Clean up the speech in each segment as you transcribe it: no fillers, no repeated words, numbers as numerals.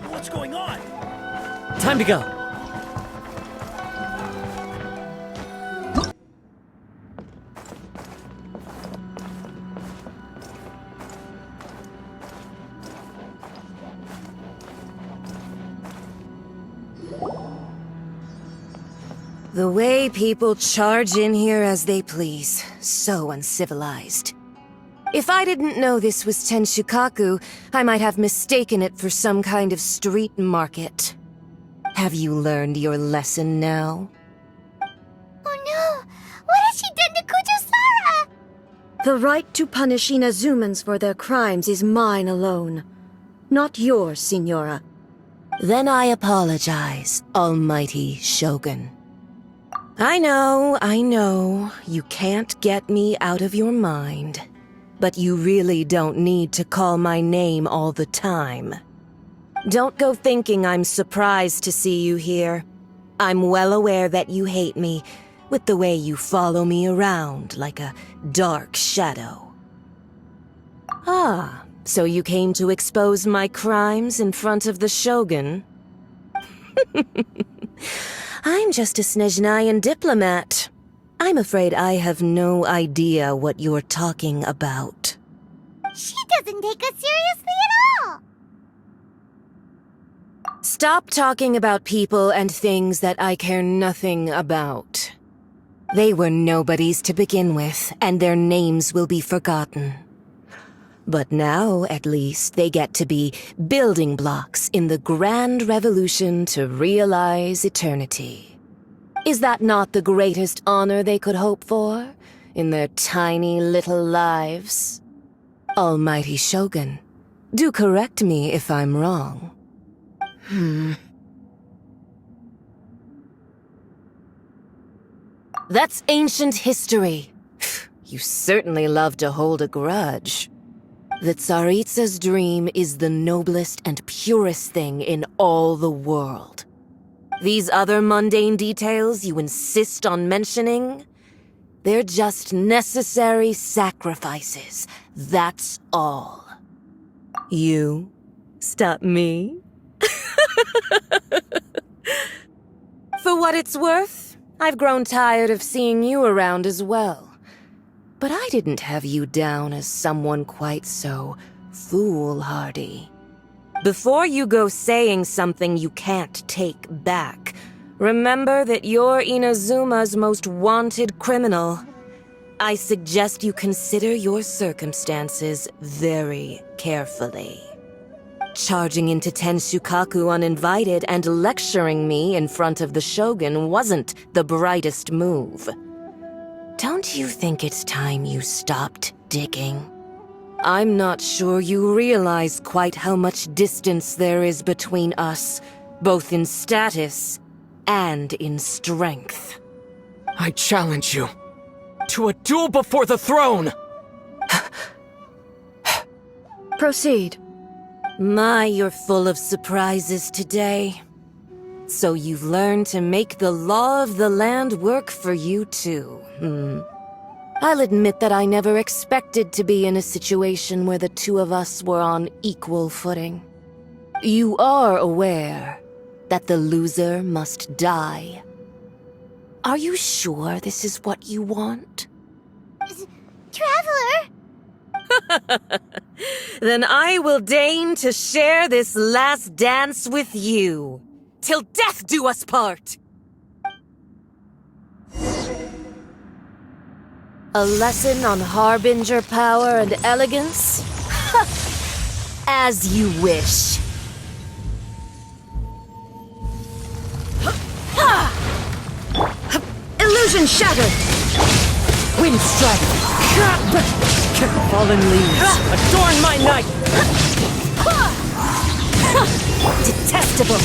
What's going on? Time to go. The way people charge in here as they please. So uncivilized. If I didn't know this was Tenshukaku, I might have mistaken it for some kind of street market. Have you learned your lesson now? Oh no! What has she done to Kujusara? The right to punish Inazumans for their crimes is mine alone. Not yours, Signora. Then I apologize, Almighty Shogun. I know, you can't get me out of your mind. But you really don't need to call my name all the time. Don't go thinking I'm surprised to see you here. I'm well aware that you hate me, with the way you follow me around like a dark shadow. Ah, so you came to expose my crimes in front of the Shogun? I'm just a Snezhnayan diplomat. I'm afraid I have no idea what you're talking about. She doesn't take us seriously at all! Stop talking about people and things that I care nothing about. They were nobodies to begin with, and their names will be forgotten. But now, at least, they get to be building blocks in the grand revolution to realize eternity. Is that not the greatest honor they could hope for in their tiny little lives? Almighty Shogun, do correct me if I'm wrong. That's ancient history. You certainly love to hold a grudge. The Tsaritsa's dream is the noblest and purest thing in all the world. These other mundane details you insist on mentioning, they're just necessary sacrifices, that's all. You stop me? For what it's worth, I've grown tired of seeing you around as well. But I didn't have you down as someone quite so foolhardy. Before you go saying something you can't take back, remember that you're Inazuma's most wanted criminal. I suggest you consider your circumstances very carefully. Charging into Tenshukaku uninvited and lecturing me in front of the Shogun wasn't the brightest move. Don't you think it's time you stopped digging? I'm not sure you realize quite how much distance there is between us, both in status and in strength. I challenge you to a duel before the throne! Proceed. My, you're full of surprises today. So you've learned to make the law of the land work for you too, I'll admit that I never expected to be in a situation where the two of us were on equal footing. You are aware that the loser must die. Are you sure this is what you want? Traveler! Then I will deign to share this last dance with you. Till death do us part! A lesson on harbinger power and elegance? As you wish. Illusion shattered! Wind strike! Fallen leaves! Adorn my night! Detestable.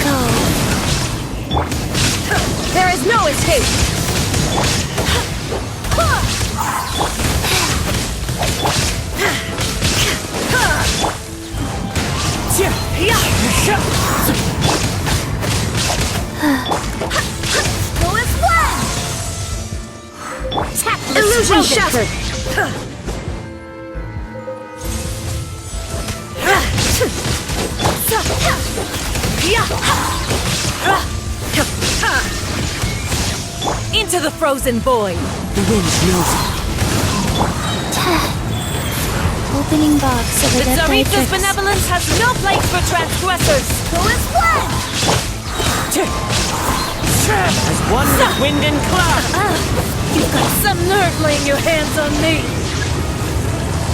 There is no escape! Illusion shattered! Into the frozen void! The wind knows me. Opening box of The Adept Tsaritsa's Matrix. benevolence has no place for transgressors! Go as one! As one with wind and cloud. You've got some nerve laying your hands on me!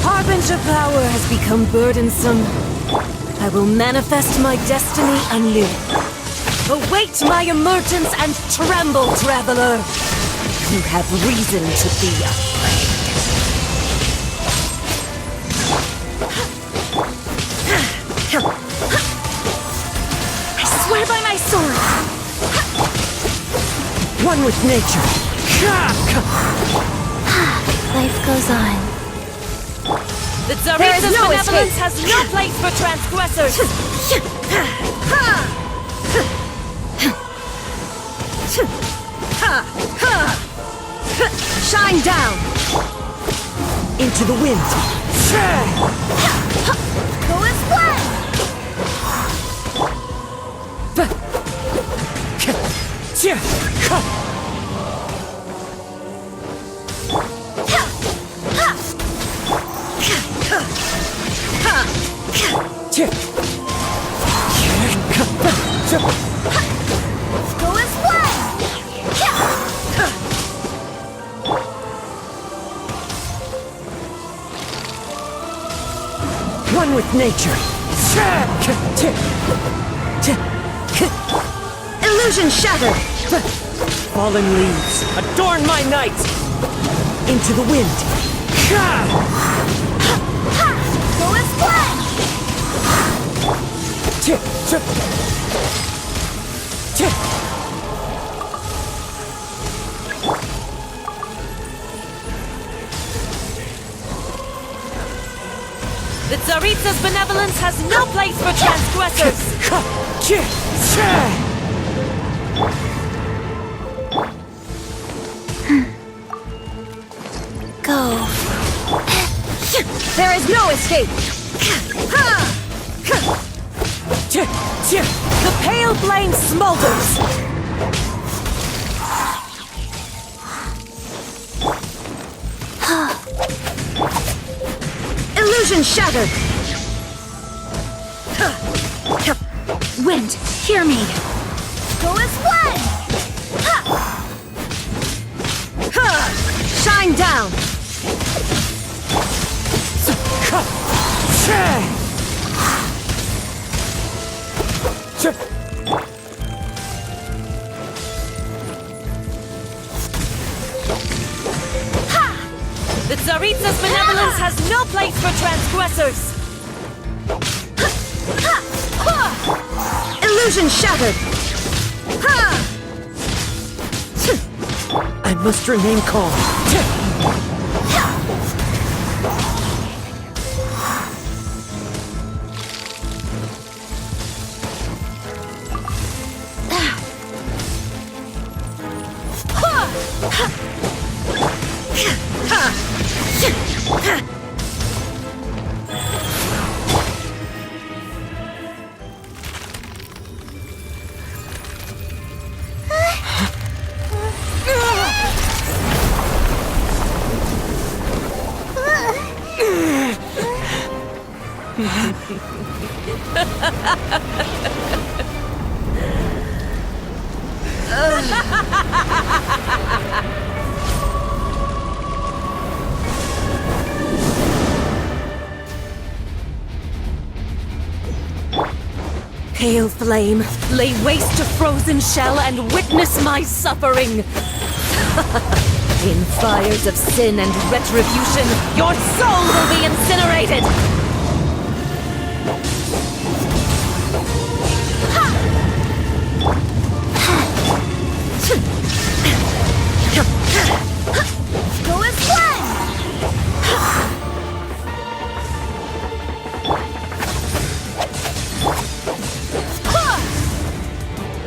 Harbinger power has become burdensome. I will manifest my destiny anew. Await my emergence and tremble, traveler! You have reason to be afraid. I swear by my sword! One with nature. Life goes on. The There is Tsaritsa's no benevolence escape. has no place for transgressors! Shine down! Into the wind. Go as one! Go as one! One with nature. Illusion shattered! Fallen leaves, adorn my night! Into the wind! Go as one! The Tsaritsa's benevolence has no place for transgressors! Go. There is no escape! The pale flame smolders! Illusion shattered! Wind, hear me. Go as one! Shine down! The Tsaritsa's benevolence has no place for transgressors! Illusion shattered! I must remain calm. Pale flame, lay waste to frozen shell and witness my suffering! In fires of sin and retribution, your soul will be incinerated! Go as one!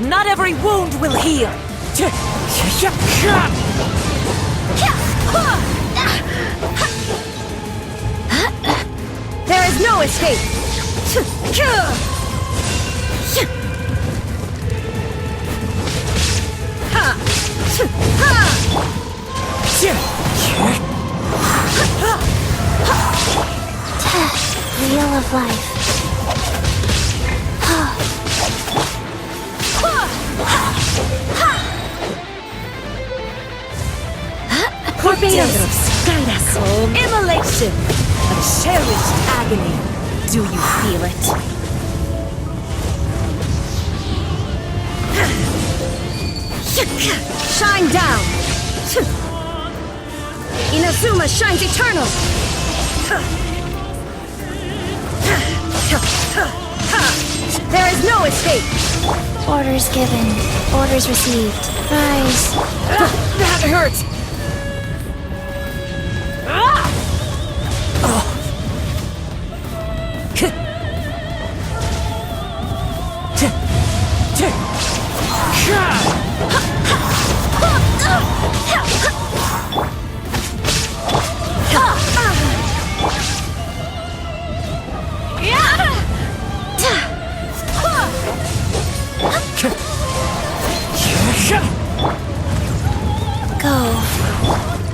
Not every wound will heal! Go escape! Wheel of life. Torpedoes! Guide us! Immolation! A cherished agony! Do you feel it? Shine down! Inazuma shines eternal! There is no escape! Orders given. Orders received. Rise. That hurt! Go.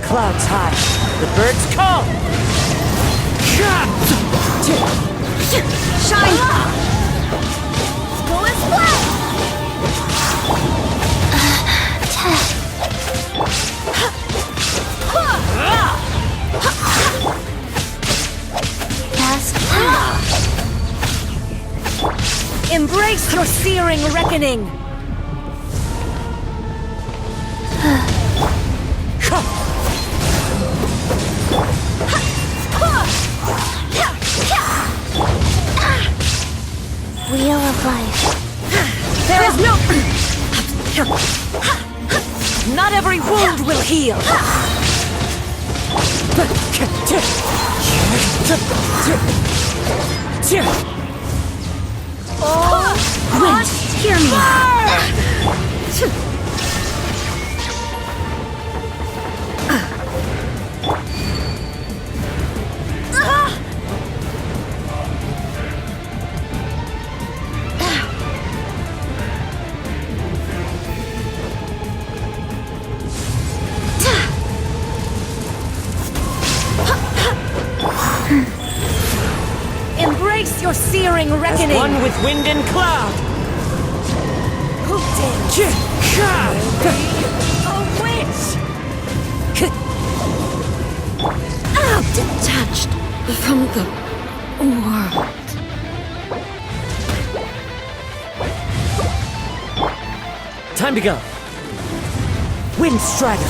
Clouds high. The birds call. Shine! Go and fly. Fast. Embrace your searing reckoning! Wheel of life. There is no... Not every wound will heal! Wind, hear me! Embrace your searing As reckoning! one with wind and cloud. Who dares? A witch! Detached from the world. Time to go. Wind Strider.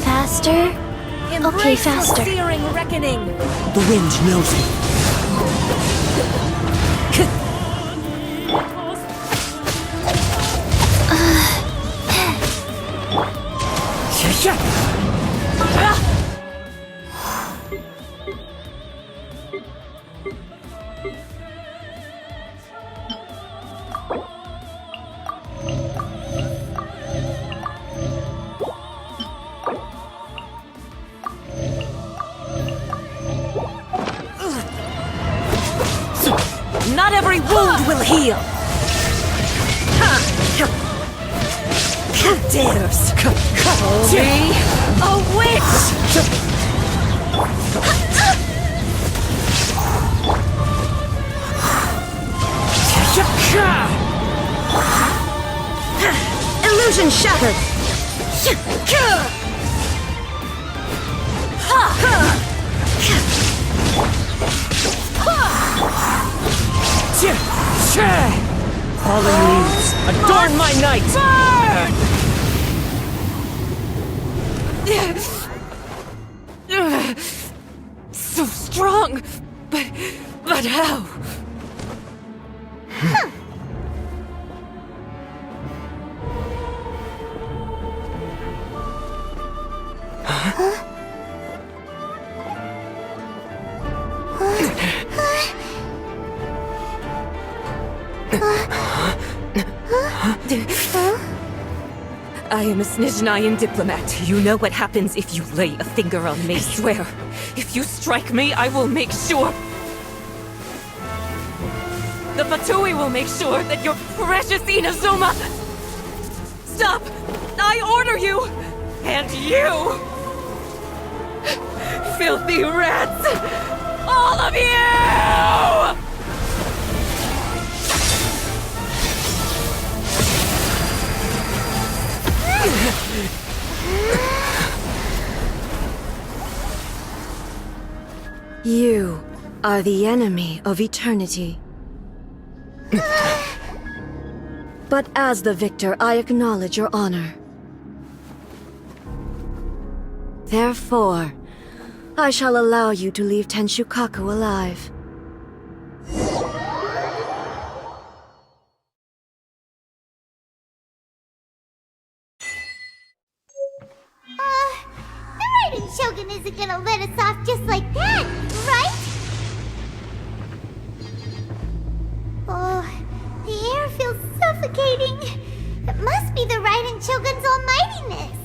Faster. Okay, faster. Your searing reckoning! The wind knows me. Not every wound will heal! Who dares? Call me a witch! Illusion shattered! Falling leaves, adorn my night! So strong, but how? I am a Snezhnayan diplomat. You know what happens if you lay a finger on me. I swear, if you strike me, I will make sure... The Fatui will make sure that your precious Inazuma... Stop! I order you! And you! Filthy rats! All of you! You are the enemy of eternity. But as the victor, I acknowledge your honor. Therefore, I shall allow you to leave Tenshukaku alive. The Raiden Shogun isn't gonna let us off just like that, right? Oh, the air feels suffocating. It must be the Raiden Shogun's almightiness.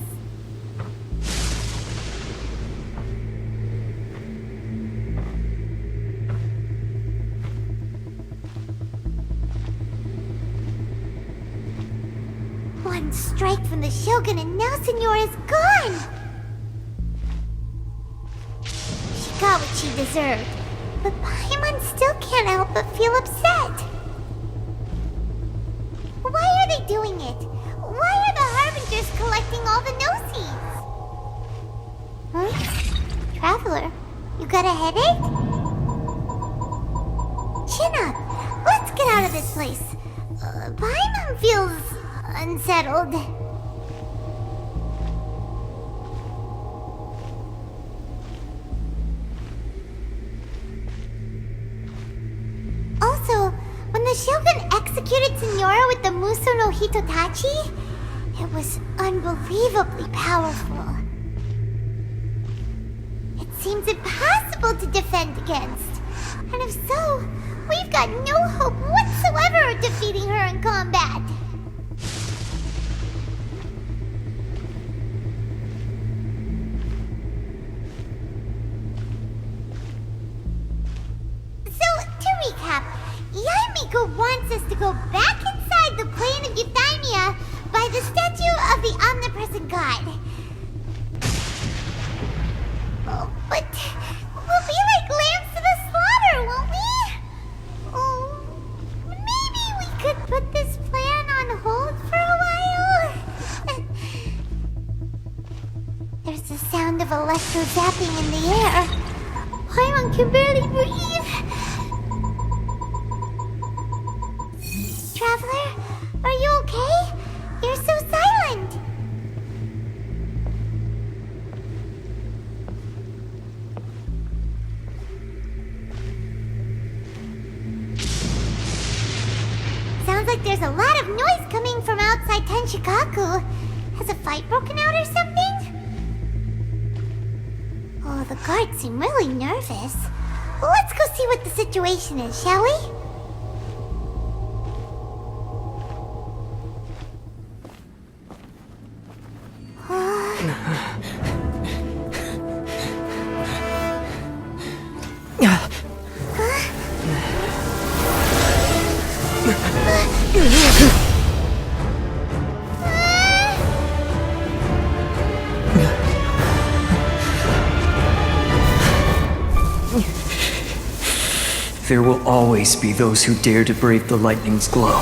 One strike from the Shogun and now Senor is gone! She got what she deserved, but Paimon still can't help but feel upset. Why are they doing it? Why are the Harbingers collecting all the no-seeds? Huh? Traveler, you got a headache? Chin up! Let's get out of this place. Paimon feels... unsettled. Also, when the Shogun executed Senora with the Muso no Hitotachi, it was unbelievably powerful. It seems impossible to defend against. And if so, we've got no hope whatsoever of defeating her in combat. Recap. Yaimiko wants us to go back inside the plane of Euthymia by the statue of the omnipresent god. Oh, but we'll be like lambs to the slaughter, won't we? Oh, maybe we could put this plan on hold for a while? There's the sound of electro zapping in the air. Paimon can barely breathe. Traveler, are you okay? You're so silent. Sounds like there's a lot of noise coming from outside Tenshukaku. Has a fight broken out or something? Oh, the guards seem really nervous. Well, let's go see what the situation is, shall we? There will always be those who dare to brave the lightning's glow.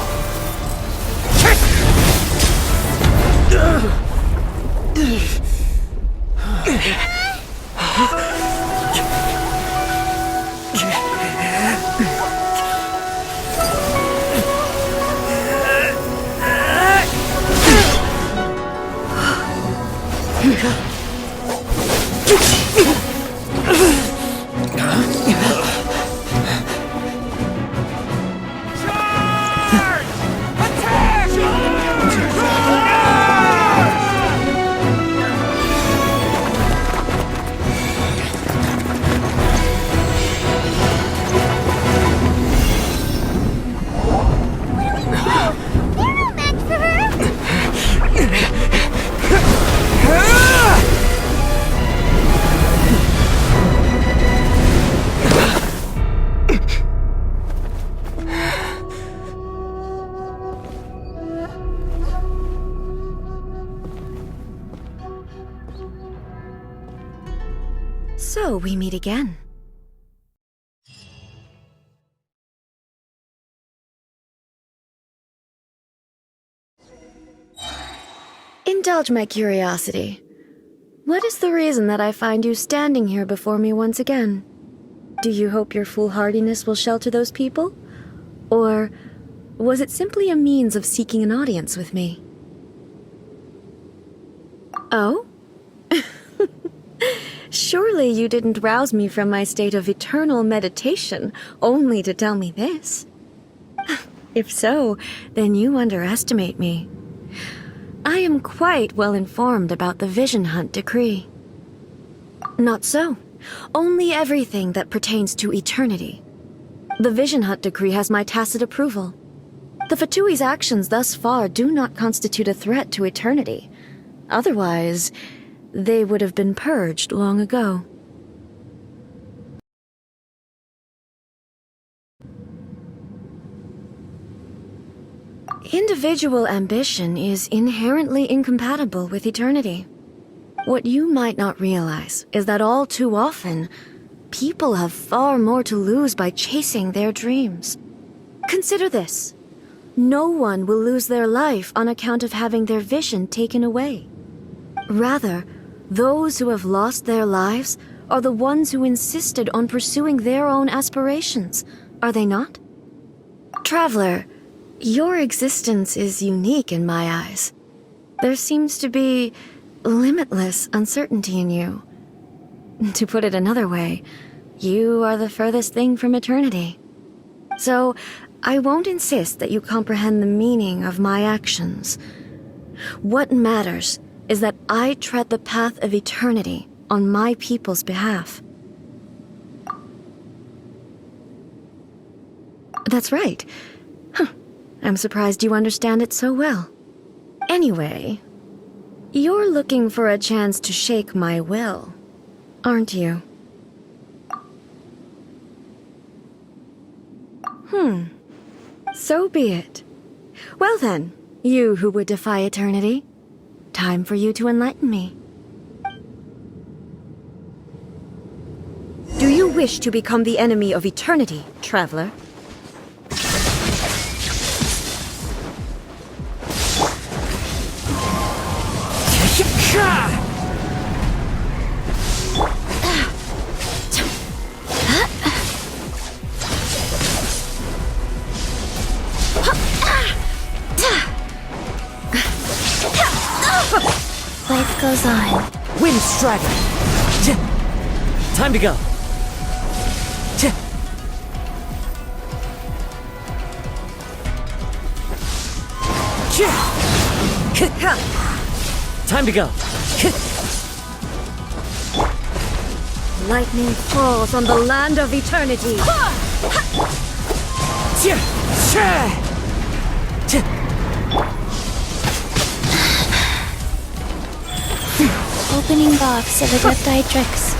So we meet again. Indulge my curiosity. What is the reason that I find you standing here before me once again? Do you hope your foolhardiness will shelter those people? Or was it simply a means of seeking an audience with me? Oh? Surely you didn't rouse me from my state of eternal meditation only to tell me this. If so, then you underestimate me. I am quite well informed about the Vision Hunt decree. Not so. Only everything that pertains to eternity. The Vision Hunt decree has my tacit approval. The Fatui's actions thus far do not constitute a threat to eternity. Otherwise, they would have been purged long ago. Individual ambition is inherently incompatible with eternity. What you might not realize is that all too often, people have far more to lose by chasing their dreams. Consider this. No one will lose their life on account of having their vision taken away. Rather, those who have lost their lives are the ones who insisted on pursuing their own aspirations, are they not? Traveler, your existence is unique in my eyes. There seems to be limitless uncertainty in you. To put it another way, you are the furthest thing from eternity. So, I won't insist that you comprehend the meaning of my actions. What matters is that I tread the path of eternity on my people's behalf. That's right. I'm surprised you understand it so well. Anyway, you're looking for a chance to shake my will, aren't you? So be it. Well then, you who would defy eternity, time for you to enlighten me. Do you wish to become the enemy of eternity, traveler? Life goes on. Wind Strider! Time to go! Time to go! Lightning falls on the land of eternity. Opening box of Adepti-Trix.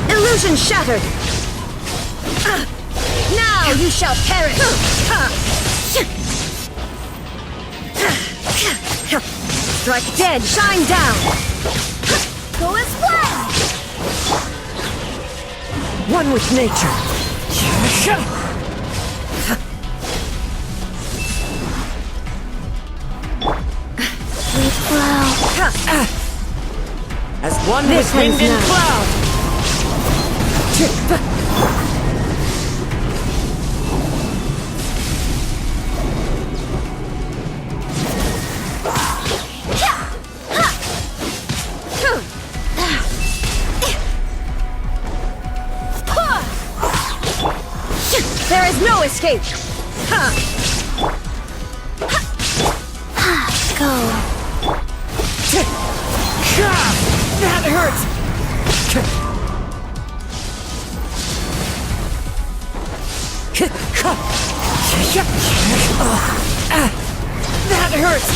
Illusion shattered! Now you shall perish! Strike dead, shine down! Go as planned! One with nature! We flow. As one This with wind ends and now. cloud! There is no escape! Go. That hurts! That hurts!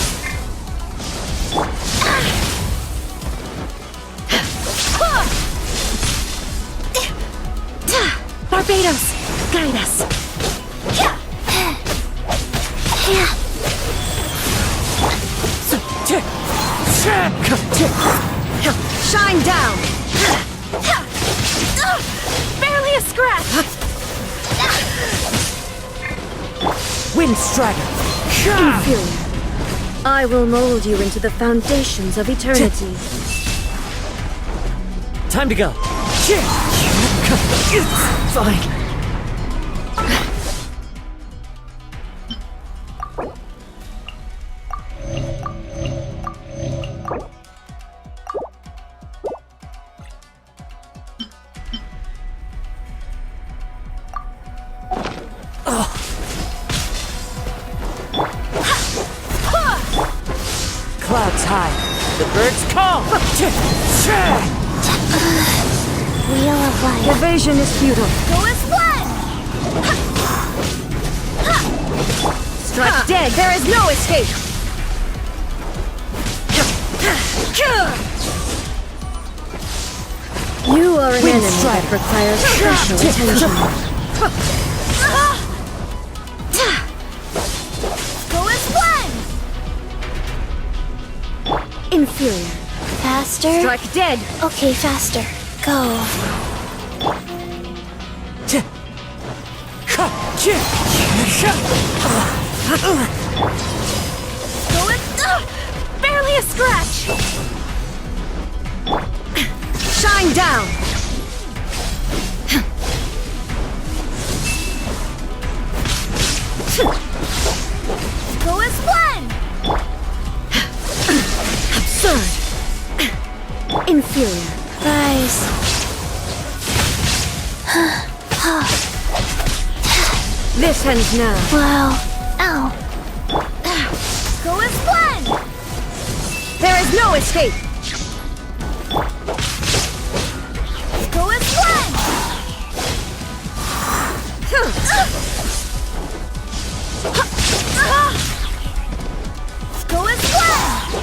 Barbados, guide us! Wind Strider! Inferior. I will mold you into the foundations of eternity. Time to go. Fine. Clouds high. The birds call. Wheel of life. Evasion is futile. Go as one! Strike dead. There is no escape. You are an enemy that requires special attention. Go as one! Inferior. Faster? Strike dead. Okay, faster. Go. Go as... barely a scratch! Shine down. Go as one! Absurd. Inferior. Rise. This ends now. Wow. Ow. Go as one! There is no escape. Go as one! Go as one!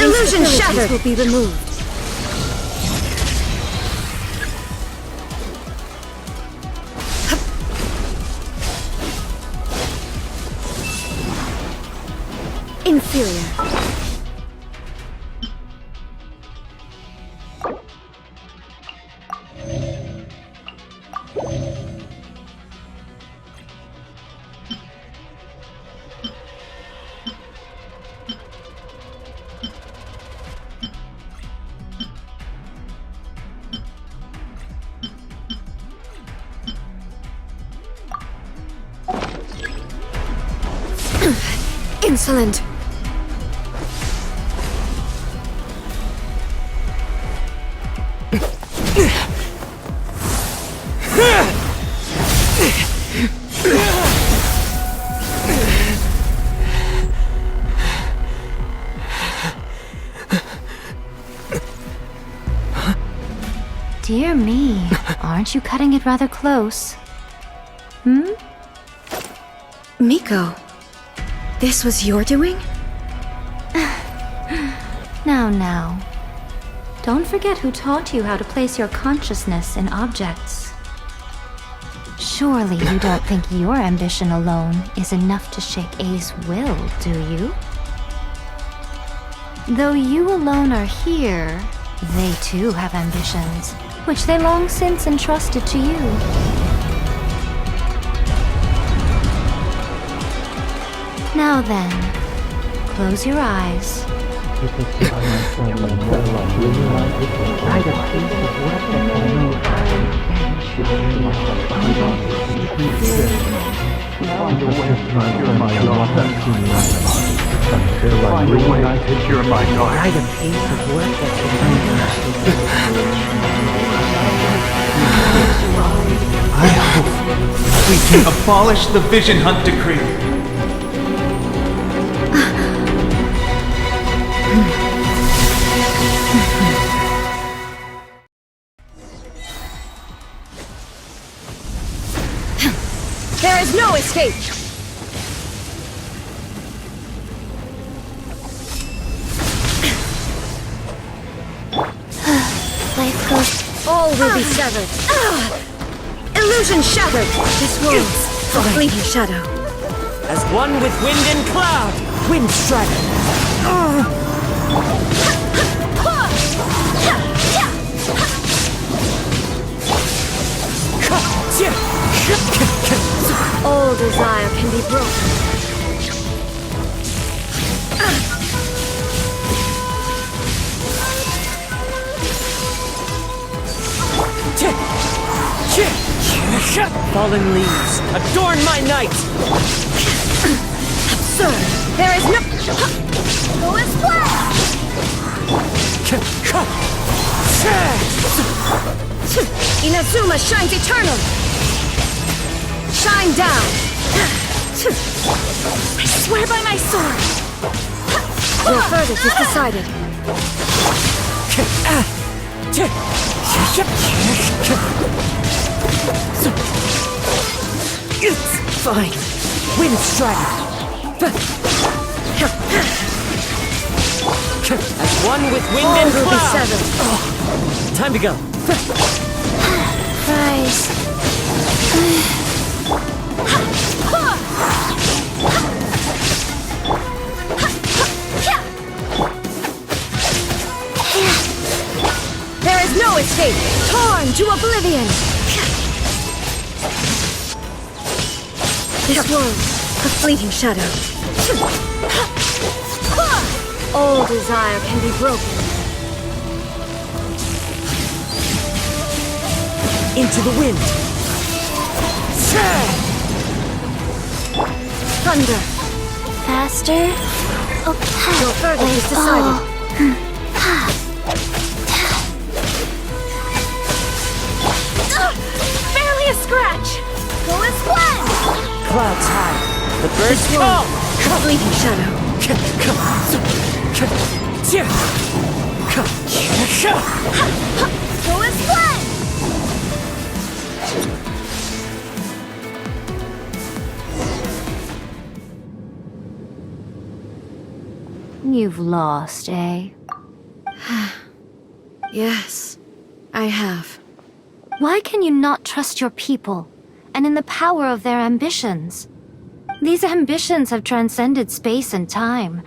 Illusion shattered. Will be removed. Inferior. Insolent. Dear me, aren't you cutting it rather close? Miko, this was your doing? Now. Don't forget who taught you how to place your consciousness in objects. Surely you don't think your ambition alone is enough to shake A's will, do you? Though you alone are here, they too have ambitions, which they long since entrusted to you. Now then, close your eyes. I hope we can abolish the Vision Hunt Decree. There is no escape! Life goes... All will be severed. Illusion shattered! This world, a fleeting shadow. As one with wind and cloud, Wind Strider. All All desire can be broken. Fallen leaves, adorn my night! Sir, there is no... Go as planned! Inazuma shines eternal! Shine down! I swear by my sword! Your verdict is decided. It's fine. Wind strike. As one with wind All and will be cloud. severed. Time to go. Rise. There is no escape! Torn to oblivion! This world, a fleeting shadow. All desire can be broken. Into the wind. Thunder. Faster. Your verdict is decided. Barely a scratch! Go as planned! Clouds high. The birds This call. world, a fleeting shadow. Go as planned! You've lost, eh? Yes, I have. Why can you not trust your people and in the power of their ambitions? These ambitions have transcended space and time.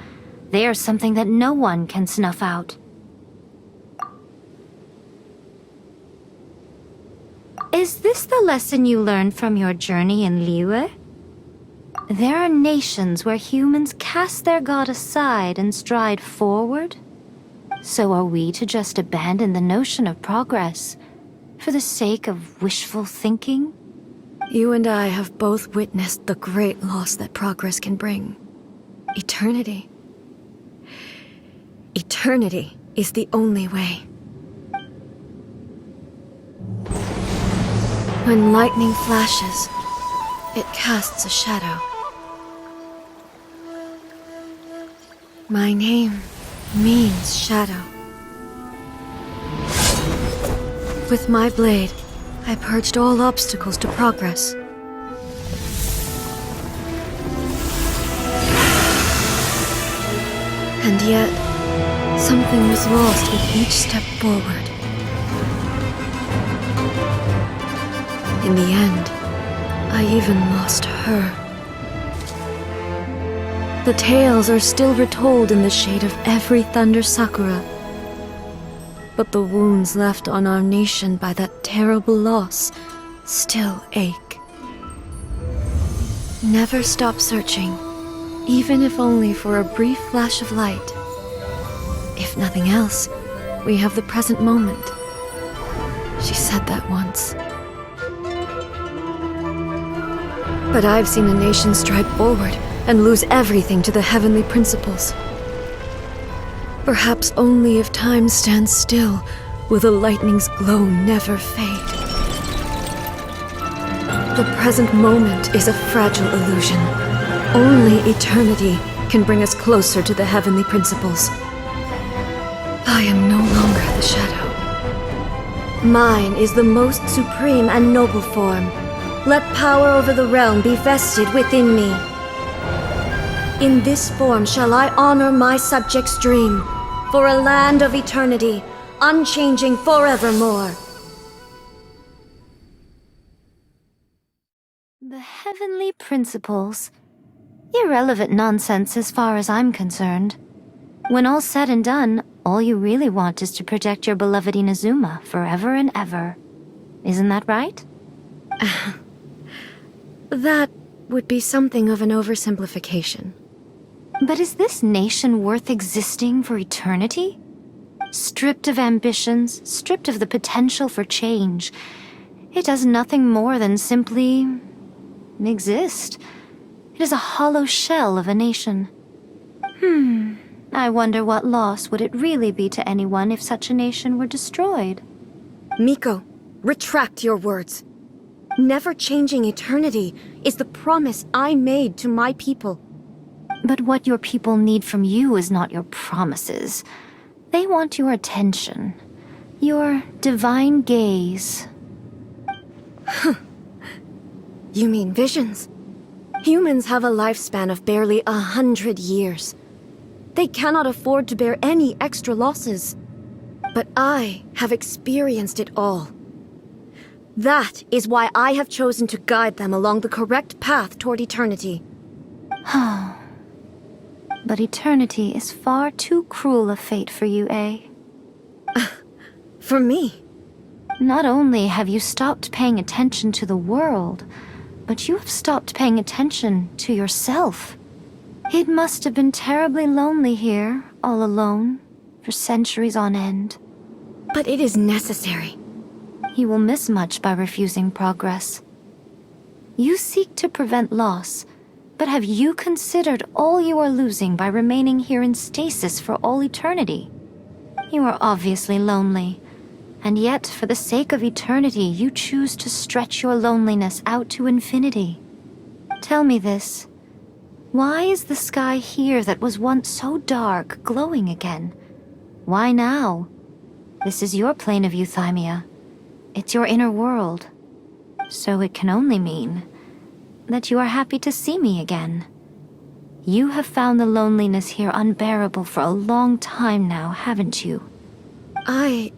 They are something that no one can snuff out. Is this the lesson you learned from your journey in Liyue? There are nations where humans cast their god aside and stride forward. So are we to just abandon the notion of progress for the sake of wishful thinking? You and I have both witnessed the great loss that progress can bring. Eternity. Eternity is the only way. When lightning flashes, it casts a shadow. My name means shadow. With my blade, I purged all obstacles to progress. And yet, something was lost with each step forward. In the end, I even lost her. The tales are still retold in the shade of every thunder sakura. But the wounds left on our nation by that terrible loss still ache. Never stop searching, even if only for a brief flash of light. If nothing else, we have the present moment. She said that once. But I've seen a nation stride forward and lose everything to the heavenly principles. Perhaps only if time stands still will the lightning's glow never fade. The present moment is a fragile illusion. Only eternity can bring us closer to the heavenly principles. I am no longer the shadow. Mine is the most supreme and noble form. Let power over the realm be vested within me. In this form shall I honor my subjects' dream, for a land of eternity, unchanging forevermore. The heavenly principles? Irrelevant nonsense as far as I'm concerned. When all's said and done, all you really want is to protect your beloved Inazuma forever and ever. Isn't that right? That would be something of an oversimplification. But is this nation worth existing for eternity? Stripped of ambitions, stripped of the potential for change, it does nothing more than simply exist. It is a hollow shell of a nation. I wonder what loss would it really be to anyone if such a nation were destroyed? Miko, retract your words. Never changing eternity is the promise I made to my people. But what your people need from you is not your promises. They want your attention, your divine gaze. You mean visions? Humans have a lifespan of barely 100 years. They cannot afford to bear any extra losses. But I have experienced it all. That is why I have chosen to guide them along the correct path toward eternity. But eternity is far too cruel a fate for you, eh? For me? Not only have you stopped paying attention to the world, but you have stopped paying attention to yourself. It must have been terribly lonely here, all alone, for centuries on end. But it is necessary. You will miss much by refusing progress. You seek to prevent loss, but have you considered all you are losing by remaining here in stasis for all eternity? You are obviously lonely, and yet for the sake of eternity you choose to stretch your loneliness out to infinity. Tell me this. Why is the sky here that was once so dark glowing again? Why now? This is your plane of euthymia. It's your inner world. So it can only mean that you are happy to see me again. You have found the loneliness here unbearable for a long time now, haven't you? I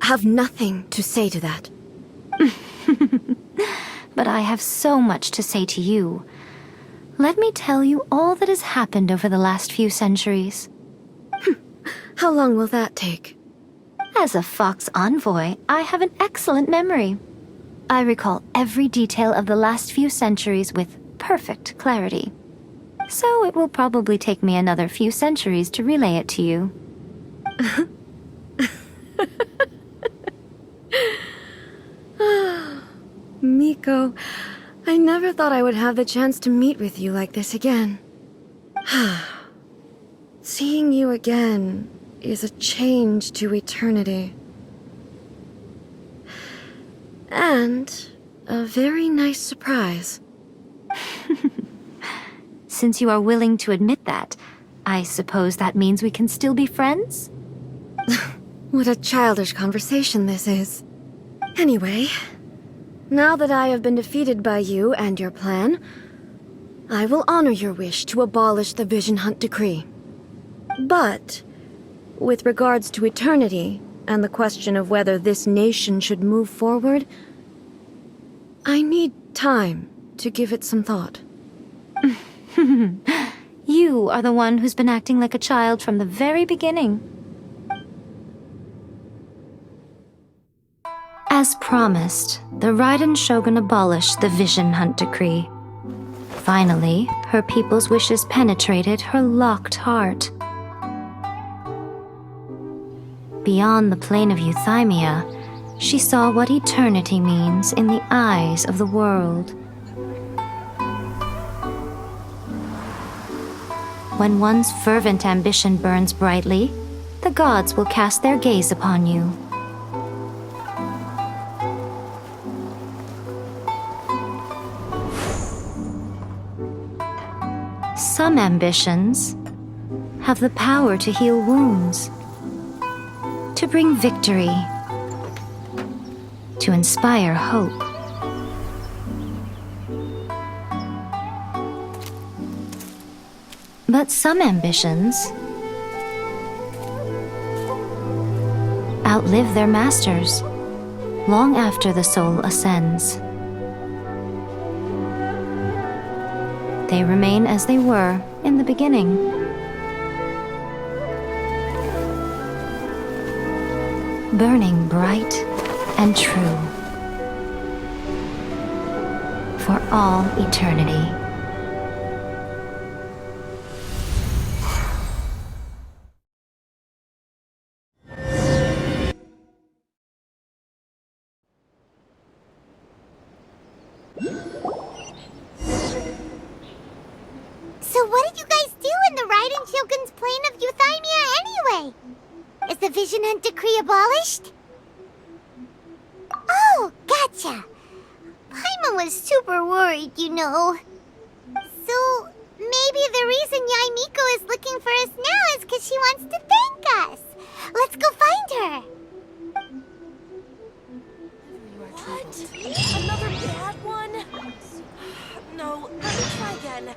have nothing to say to that. But I have so much to say to you. Let me tell you all that has happened over the last few centuries. How long will that take? As a Fox envoy, I have an excellent memory. I recall every detail of the last few centuries with perfect clarity. So it will probably take me another few centuries to relay it to you. Miko, I never thought I would have the chance to meet with you like this again. Seeing you again is a change to eternity. And a very nice surprise. Since you are willing to admit that, I suppose that means we can still be friends? What a childish conversation this is. Anyway, now that I have been defeated by you and your plan, I will honor your wish to abolish the Vision Hunt Decree. But, with regards to eternity, and the question of whether this nation should move forward, I need time to give it some thought. You are the one who's been acting like a child from the very beginning. As promised, the Raiden Shogun abolished the Vision Hunt Decree. Finally, her people's wishes penetrated her locked heart. Beyond the plane of euthymia, she saw what eternity means in the eyes of the world. When one's fervent ambition burns brightly, the gods will cast their gaze upon you. Some ambitions have the power to heal wounds, to bring victory, to inspire hope. But some ambitions outlive their masters long after the soul ascends. They remain as they were in the beginning. Burning bright and true. for all eternity. So what did you guys do in the Raiden Shogun's plane of Euthymia anyway? Is the Vision Hunt decree abolished? Oh, gotcha. Paimon was super worried, you know. So, maybe the reason Yaimiko is looking for us now is because she wants to thank us. Let's go find her. What? Another bad one? No, let me try again.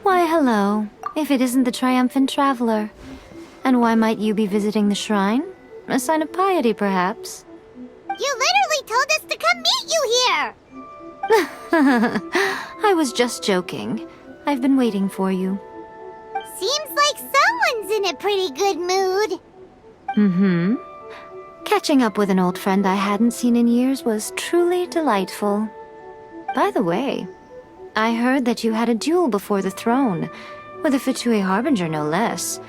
Why, hello. If it isn't the triumphant traveler. And why might you be visiting the shrine? A sign of piety, perhaps? You literally told us to come meet you here. I was just joking. I've been waiting for you. Seems like someone's in a pretty good mood. Mm-hmm. Catching up with an old friend I hadn't seen in years was truly delightful. By the way, I heard that you had a duel before the throne, with a Fatui Harbinger no less.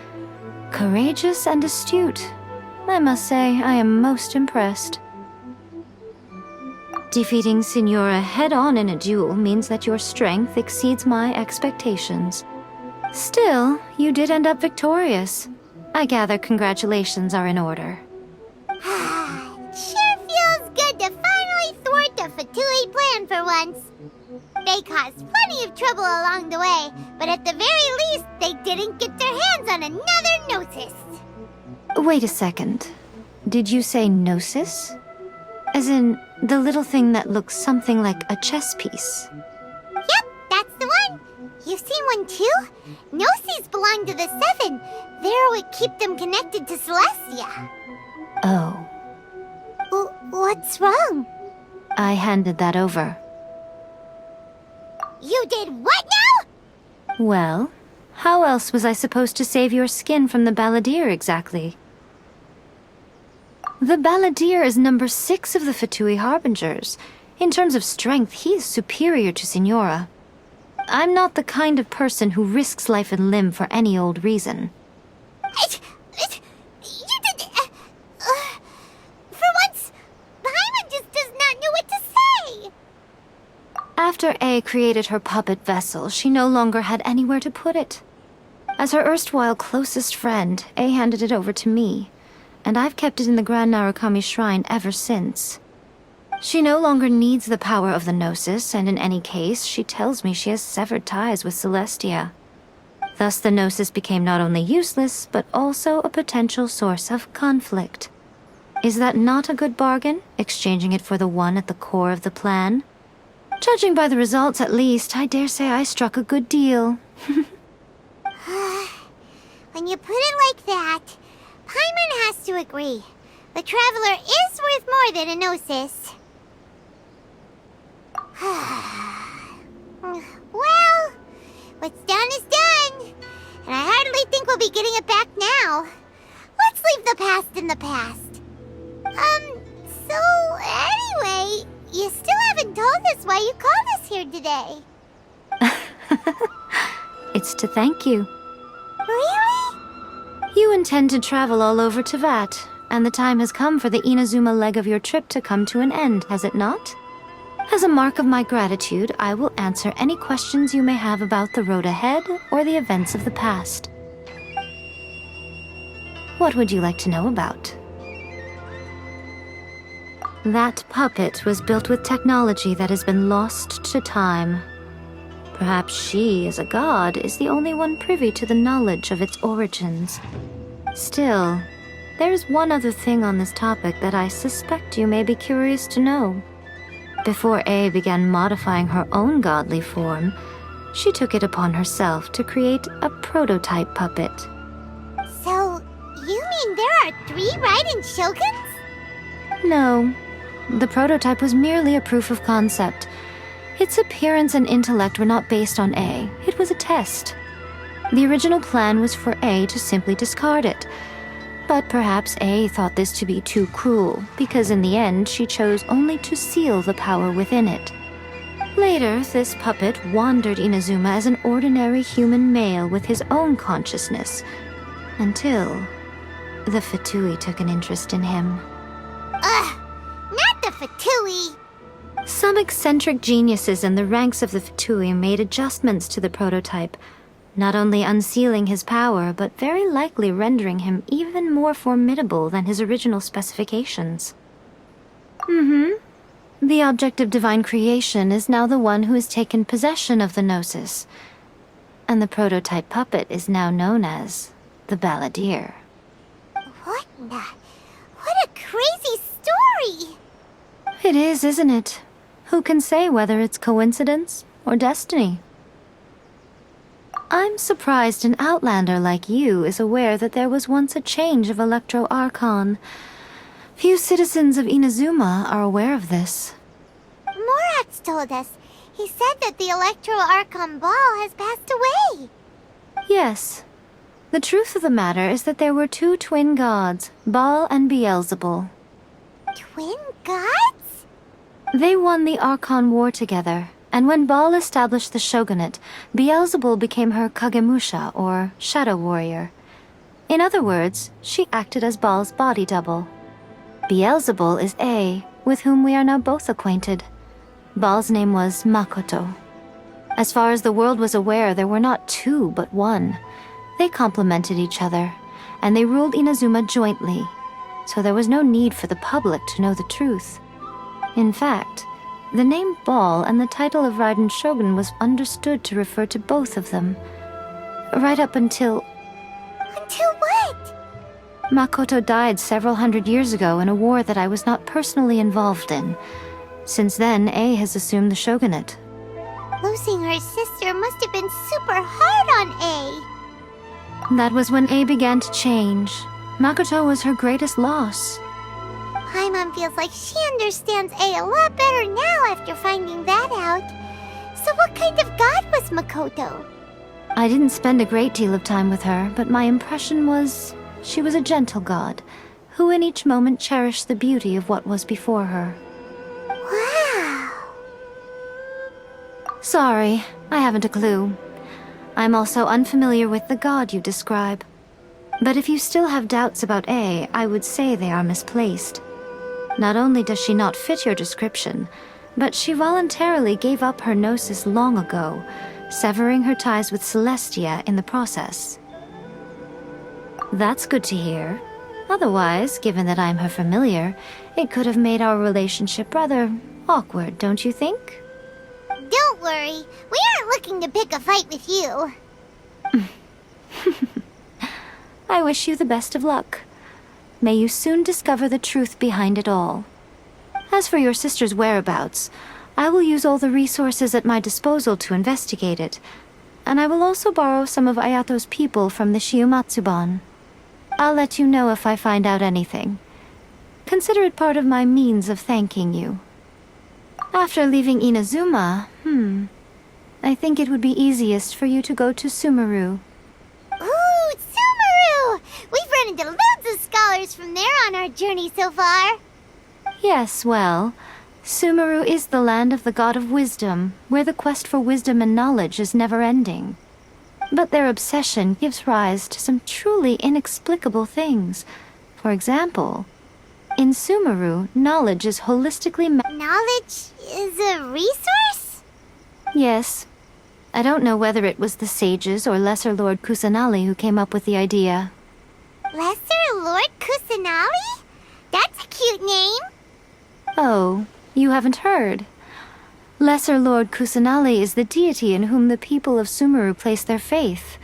Courageous and astute. I must say, I am most impressed. Defeating Signora head-on in a duel means that your strength exceeds my expectations. Still, you did end up victorious. I gather congratulations are in order. Sure feels good to finally thwart the Fatui plan for once. They caused plenty of trouble along the way, but at the very least, they didn't get their hands on another Gnosis. Wait a second. Did you say Gnosis? As in, the little thing that looks something like a chess piece? Yep, that's the one. You've seen one too? Gnosis belong to the Seven. They're what keep them connected to Celestia. Oh. What's wrong? I handed that over. You did what now? Well, how else was I supposed to save your skin from the Balladeer exactly? The Balladeer is number 6 of the Fatui Harbingers. In terms of strength, he is superior to Signora. I'm not the kind of person who risks life and limb for any old reason. You did... for once, Paimon just does not know what to say. After A created her puppet vessel, she no longer had anywhere to put it. As her erstwhile closest friend, A handed it over to me, and I've kept it in the Grand Narukami Shrine ever since. She no longer needs the power of the Gnosis, and in any case, she tells me she has severed ties with Celestia. Thus the Gnosis became not only useless, but also a potential source of conflict. Is that not a good bargain, exchanging it for the one at the core of the plan? Judging by the results, at least, I dare say I struck a good deal. When you put it like that, Paimon has to agree. The Traveler is worth more than a Gnosis. Well, what's done is done. And I hardly think we'll be getting it back now. Let's leave the past in the past. So anyway, you still haven't told us why you called us here today. It's to thank you. Really? You intend to travel all over Teyvat, and the time has come for the Inazuma leg of your trip to come to an end, has it not? As a mark of my gratitude, I will answer any questions you may have about the road ahead or the events of the past. What would you like to know about? That puppet was built with technology that has been lost to time. Perhaps she, as a god, is the only one privy to the knowledge of its origins. Still, there is one other thing on this topic that I suspect you may be curious to know. Before A began modifying her own godly form, she took it upon herself to create a prototype puppet. So, you mean there are 3 Raiden Shoguns? No, the prototype was merely a proof of concept. Its appearance and intellect were not based on A. It was a test. The original plan was for A to simply discard it. But perhaps A thought this to be too cruel, because in the end she chose only to seal the power within it. Later, this puppet wandered Inazuma as an ordinary human male with his own consciousness, until the Fatui took an interest in him. Ugh! Not the Fatui! Some eccentric geniuses in the ranks of the Fatui made adjustments to the prototype, not only unsealing his power, but very likely rendering him even more formidable than his original specifications. The object of divine creation is now the one who has taken possession of the Gnosis, and the prototype puppet is now known as the Balladeer. What a crazy story! It is, isn't it? Who can say whether it's coincidence or destiny? I'm surprised an outlander like you is aware that there was once a change of Electro Archon. Few citizens of Inazuma are aware of this. Morat's told us. He said that the Electro Archon Ball has passed away. Yes. The truth of the matter is that there were two twin gods, Baal and Beelzebul. Twin gods? They won the Archon War together, and when Baal established the shogunate, Beelzebul became her Kagemusha, or shadow warrior. In other words, she acted as Baal's body double. Beelzebul is A, with whom we are now both acquainted. Baal's name was Makoto. As far as the world was aware, there were not two, but one. They complemented each other, and they ruled Inazuma jointly, so there was no need for the public to know the truth. In fact, the name Baal and the title of Raiden Shogun was understood to refer to both of them. Right up until... Until what? Makoto died several hundred years ago in a war that I was not personally involved in. Since then, A has assumed the shogunate. Losing her sister must have been super hard on A. That was when A began to change. Makoto was her greatest loss. Paimon feels like she understands A a lot better now after finding that out. So what kind of god was Makoto? I didn't spend a great deal of time with her, but my impression was she was a gentle god, who in each moment cherished the beauty of what was before her. Wow. Sorry, I haven't a clue. I'm also unfamiliar with the god you describe. But if you still have doubts about A, I would say they are misplaced. Not only does she not fit your description, but she voluntarily gave up her gnosis long ago, severing her ties with Celestia in the process. That's good to hear. Otherwise, given that I'm her familiar, it could have made our relationship rather awkward, don't you think? Don't worry, we aren't looking to pick a fight with you. I wish you the best of luck. May you soon discover the truth behind it all. As for your sister's whereabouts, I will use all the resources at my disposal to investigate it, and I will also borrow some of Ayato's people from the Shiumatsuban. I'll let you know if I find out anything. Consider it part of my means of thanking you. After leaving Inazuma, I think it would be easiest for you to go to Sumeru. Ooh, Sumeru! We've run into loads of scholars from there on our journey so far. Yes, well, Sumeru is the land of the god of wisdom, where the quest for wisdom and knowledge is never-ending. But their obsession gives rise to some truly inexplicable things. For example, in Sumeru, knowledge is holistically Knowledge is a resource? Yes. I don't know whether it was the sages or Lesser Lord Kusanali who came up with the idea. Lesser Lord Kusanali? That's a cute name. Oh, you haven't heard. Lesser Lord Kusanali is the deity in whom the people of Sumeru place their faith.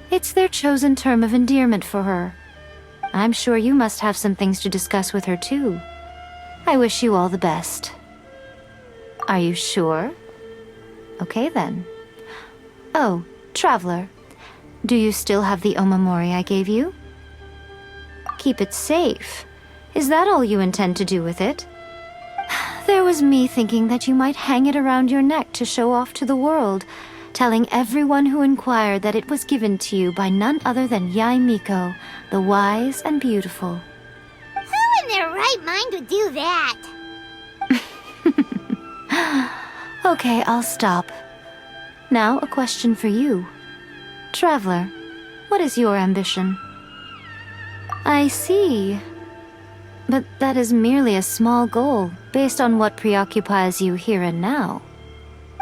It's their chosen term of endearment for her. I'm sure you must have some things to discuss with her too. I wish you all the best. Are you sure? Okay then. Oh, Traveler, do you still have the omamori I gave you? Keep it safe. Is that all you intend to do with it? there was me thinking that you might hang it around your neck to show off to the world, telling everyone who inquired that it was given to you by none other than Yai Miko, the wise and beautiful. Who in their right mind would do that? Okay, I'll stop. Now, a question for you. Traveler, what is your ambition? I see. But that is merely a small goal, based on what preoccupies you here and now.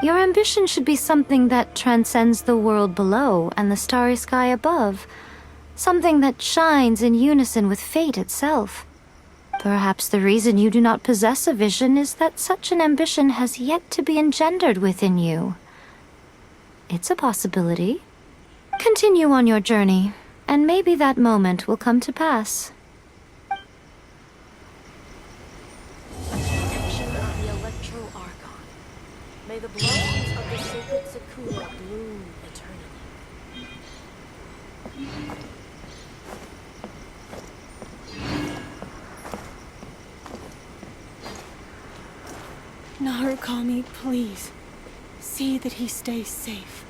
Your ambition should be something that transcends the world below and the starry sky above. Something that shines in unison with fate itself. Perhaps the reason you do not possess a vision is that such an ambition has yet to be engendered within you. It's a possibility. Continue on your journey, and maybe that moment will come to pass. Protection of the Electro Archon. May the blossoms of the sacred Sakura bloom eternally. Narukami, please. See that he stays safe.